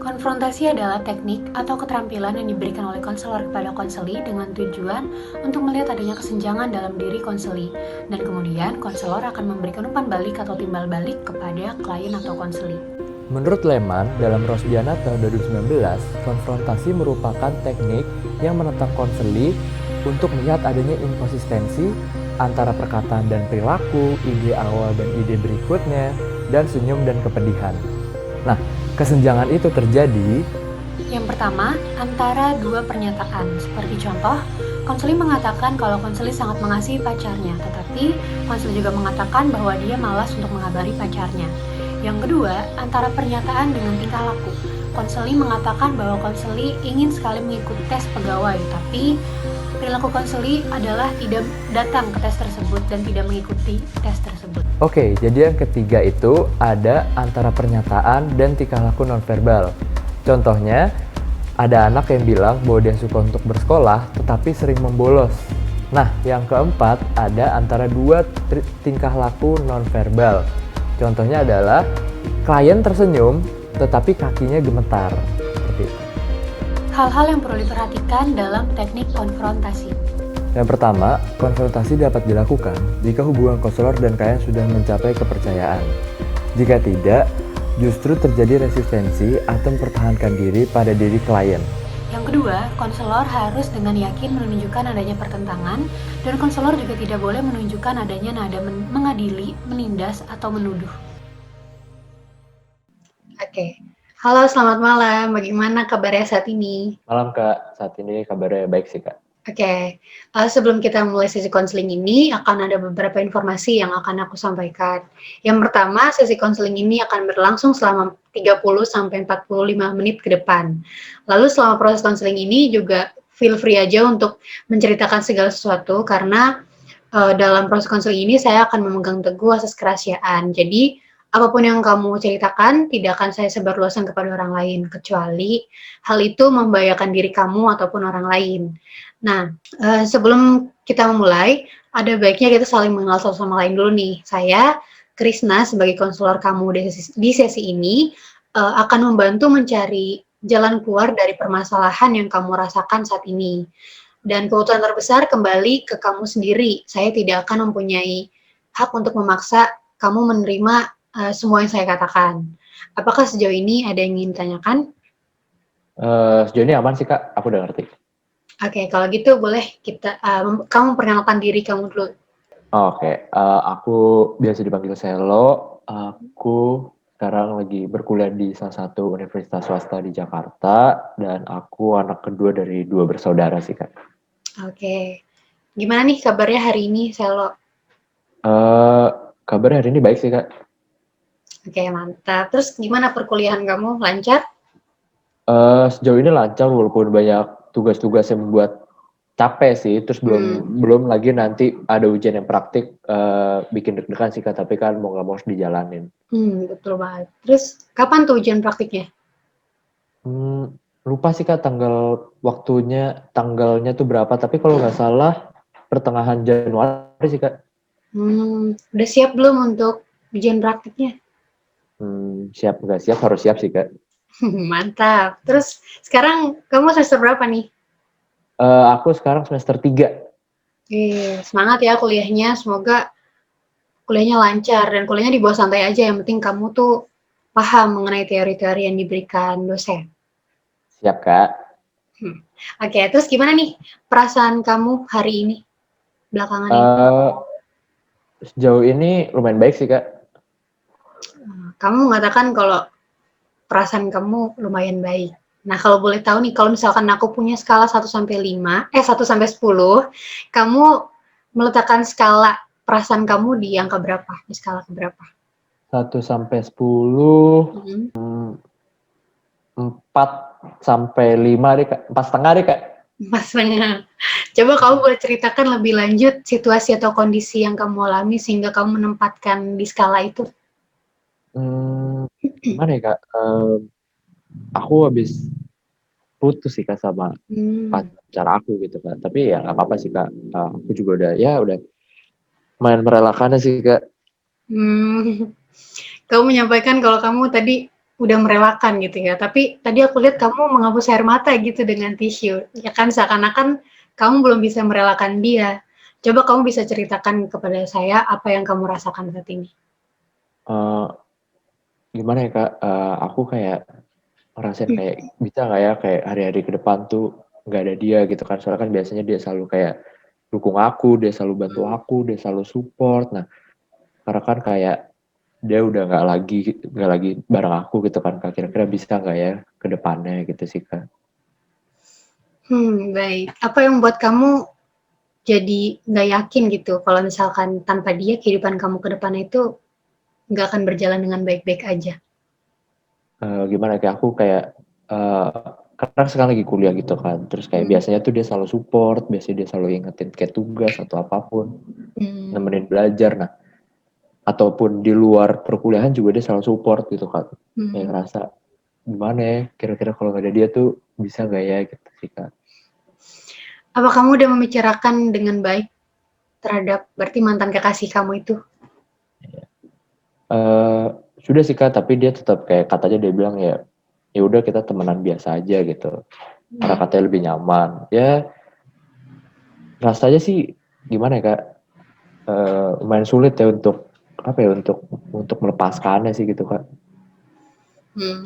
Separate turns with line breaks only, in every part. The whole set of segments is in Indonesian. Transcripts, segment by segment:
Konfrontasi adalah teknik atau keterampilan yang diberikan oleh konselor kepada konseli dengan tujuan untuk melihat adanya kesenjangan dalam diri konseli, dan kemudian konselor akan memberikan umpan balik atau timbal balik kepada klien atau konseli.
Menurut Lehman, dalam Rosdiana tahun 2019, konfrontasi merupakan teknik yang menentang konseli untuk melihat adanya inkonsistensi antara perkataan dan perilaku, ide awal dan ide berikutnya, dan senyum dan kepedihan. Nah, kesenjangan itu terjadi
Yang pertama, antara dua pernyataan. Seperti contoh, konseli mengatakan kalau konseli sangat mengasihi pacarnya, tetapi konseli juga mengatakan bahwa dia malas untuk mengabari pacarnya. Yang kedua, antara pernyataan dengan tingkah laku. Konseli mengatakan bahwa konseli ingin sekali mengikuti tes pegawai, tapi perilaku konseli adalah tidak datang ke tes tersebut dan tidak mengikuti tes tersebut.
Oke, jadi yang ketiga itu ada antara pernyataan dan tingkah laku nonverbal. Contohnya, ada anak yang bilang bahwa dia suka untuk bersekolah tetapi sering membolos. Nah, yang keempat ada antara dua tingkah laku nonverbal. Contohnya adalah klien tersenyum tetapi kakinya gemetar. Seperti itu.
Hal-hal yang perlu diperhatikan dalam teknik konfrontasi.
Yang pertama, konfrontasi dapat dilakukan jika hubungan konselor dan klien sudah mencapai kepercayaan. Jika tidak, justru terjadi resistensi atau mempertahankan diri pada diri klien.
Yang kedua, konselor harus dengan yakin menunjukkan adanya pertentangan, dan konselor juga tidak boleh menunjukkan adanya nada mengadili, menindas, atau menuduh. Oke. Halo, selamat malam. Bagaimana kabarnya saat ini?
Malam Kak, saat ini kabarnya baik sih Kak.
Oke, sebelum kita mulai sesi konseling ini, akan ada beberapa informasi yang akan aku sampaikan. Yang pertama, sesi konseling ini akan berlangsung selama 30-45 menit ke depan. Lalu selama proses konseling ini juga feel free aja untuk menceritakan segala sesuatu, karena dalam proses konseling ini saya akan memegang teguh asas kerahasiaan. Jadi, apapun yang kamu ceritakan tidak akan saya sebarluaskan kepada orang lain, kecuali hal itu membahayakan diri kamu ataupun orang lain. Nah, sebelum kita memulai, ada baiknya kita saling mengenal satu sama lain dulu nih. Saya, Krisna, sebagai konselor kamu di sesi ini, akan membantu mencari jalan keluar dari permasalahan yang kamu rasakan saat ini. Dan kebutuhan terbesar kembali ke kamu sendiri. Saya tidak akan mempunyai hak untuk memaksa kamu menerima semua yang saya katakan. Apakah sejauh ini ada yang ingin ditanyakan?
Sejauh ini aman sih Kak, aku udah ngerti.
Oke, kalau gitu boleh kamu perkenalkan diri kamu dulu.
Oke, aku biasa dipanggil Selo. Aku sekarang lagi berkuliah di salah satu universitas swasta di Jakarta, dan aku anak kedua dari dua bersaudara sih Kak.
Oke, gimana nih kabarnya hari ini, Selo?
Kabar hari ini baik sih Kak.
Oke, mantap. Terus gimana perkuliahan kamu? Lancar?
Sejauh ini lancar walaupun banyak tugas-tugas yang membuat capek sih. Terus belum lagi nanti ada ujian yang praktik, bikin deg-degan sih Kak. Tapi kan mau nggak mau harus dijalanin.
Betul banget. Terus kapan tuh ujian praktiknya?
Lupa sih Kak tanggalnya tuh berapa. Tapi kalau nggak salah pertengahan Januari sih Kak.
Udah siap belum untuk ujian praktiknya?
Siap nggak siap harus siap sih Kak.
Mantap. Terus sekarang kamu semester berapa nih?
Aku sekarang semester 3.
Semangat ya kuliahnya. Semoga kuliahnya lancar dan kuliahnya dibawa santai aja. Yang penting kamu tuh paham mengenai teori-teori yang diberikan dosen.
Siap Kak.
Oke, terus gimana nih perasaan kamu hari ini? Belakangan ini?
Sejauh ini lumayan baik sih Kak.
Kamu mengatakan kalau perasaan kamu lumayan baik. Nah, kalau boleh tahu nih, kalau misalkan aku punya skala 1 sampai 10, kamu meletakkan skala perasaan kamu di angka berapa? Di skala keberapa?
1 sampai 10, 4 sampai 5 deh Kak. 4,5 deh Kak.
4,5. Coba kamu boleh ceritakan lebih lanjut situasi atau kondisi yang kamu alami sehingga kamu menempatkan di skala itu.
Gimana ya Kak? Aku habis putus sih Kak sama pacar aku gitu Kak. Tapi ya nggak apa-apa sih Kak. Aku juga udah main merelakannya sih Kak.
Kamu menyampaikan kalau kamu tadi udah merelakan gitu ya. Tapi tadi aku lihat kamu menghapus air mata gitu dengan tisu, ya kan seakan-akan kamu belum bisa merelakan dia. Coba kamu bisa ceritakan kepada saya apa yang kamu rasakan saat ini?
Eee, Gimana ya, Kak, aku kayak ngerasain
Hmm,
kayak bisa nggak ya kayak hari-hari ke depan tuh nggak ada dia gitu kan, soalnya kan biasanya dia selalu kayak dukung aku, dia selalu bantu aku, dia selalu support. Nah, karena kan kayak dia udah nggak lagi bareng aku gitu kan, Kak, kira-kira bisa nggak ya ke depannya gitu sih, Kak.
baik. Apa yang membuat kamu jadi nggak yakin gitu kalau misalkan tanpa dia kehidupan kamu ke depannya itu nggak akan berjalan dengan baik-baik aja?
Gimana kayak aku kayak, eee, karena sekarang lagi kuliah gitu kan, terus kayak
Hmm,
biasanya tuh dia selalu support, biasanya dia selalu ingetin kayak tugas atau apapun,
hmm,
nemenin belajar. Nah, ataupun di luar perkuliahan juga dia selalu support gitu kan. Kayak
hmm.
ngerasa, gimana ya, kira-kira kalau nggak ada dia tuh bisa nggak ya gitu sih, Kak.
Apa kamu udah membicarakan dengan baik terhadap berarti mantan kekasih kamu itu?
Eee, Sudah sih, Kak, tapi dia tetap kayak katanya dia bilang ya, ya udah kita temenan biasa aja gitu, karena
Hmm.
katanya lebih nyaman. Ya rasanya sih gimana ya, Kak, lumayan sulit ya untuk, apa ya, untuk melepaskannya sih gitu, Kak.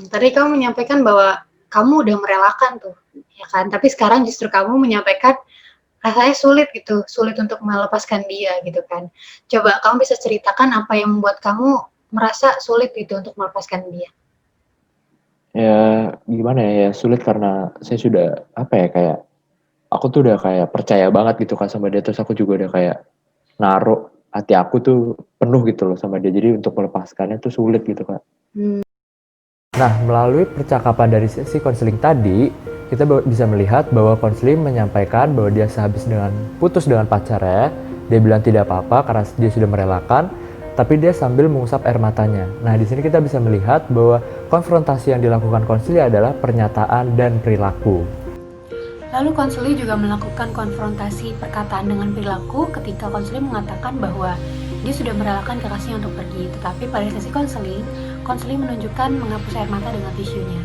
Tadi kamu menyampaikan bahwa kamu udah merelakan tuh, ya kan? Tapi sekarang justru kamu menyampaikan rasanya sulit gitu, sulit untuk melepaskan dia gitu kan. Coba kamu bisa ceritakan apa yang membuat kamu merasa sulit gitu untuk melepaskan dia?
Ya gimana ya, ya sulit karena saya sudah, apa ya, kayak aku tuh udah kayak percaya banget gitu kan sama dia, terus aku juga udah kayak naruh hati aku tuh penuh gitu loh sama dia, jadi untuk melepaskannya tuh sulit gitu, Kak.
Hmm,
Nah, melalui percakapan dari sesi konseling tadi, kita bisa melihat bahwa konseling menyampaikan bahwa dia sehabis dengan putus dengan pacarnya, dia bilang tidak apa-apa karena dia sudah merelakan, tapi dia sambil mengusap air matanya. Nah, di sini kita bisa melihat bahwa konfrontasi yang dilakukan konseling adalah pernyataan dan perilaku.
Lalu konseli juga melakukan konfrontasi perkataan dengan perilaku ketika konseli mengatakan bahwa dia sudah merelakan kekasihnya untuk pergi. Tetapi pada sesi konseli menunjukkan menghapus air mata dengan tisunya.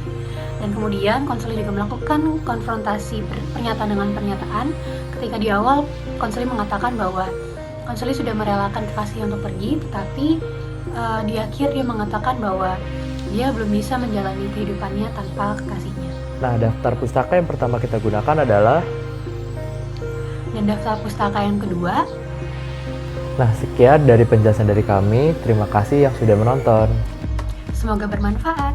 Dan kemudian konseli juga melakukan konfrontasi pernyataan dengan pernyataan ketika di awal konseli mengatakan bahwa konseli sudah merelakan kekasihnya untuk pergi, tetapi di akhir dia mengatakan bahwa dia belum bisa menjalani kehidupannya tanpa kekasihnya.
Nah, daftar pustaka yang pertama kita gunakan adalah.
Dan daftar pustaka yang kedua.
Nah, sekian dari penjelasan dari kami. Terima kasih yang sudah menonton.
Semoga bermanfaat.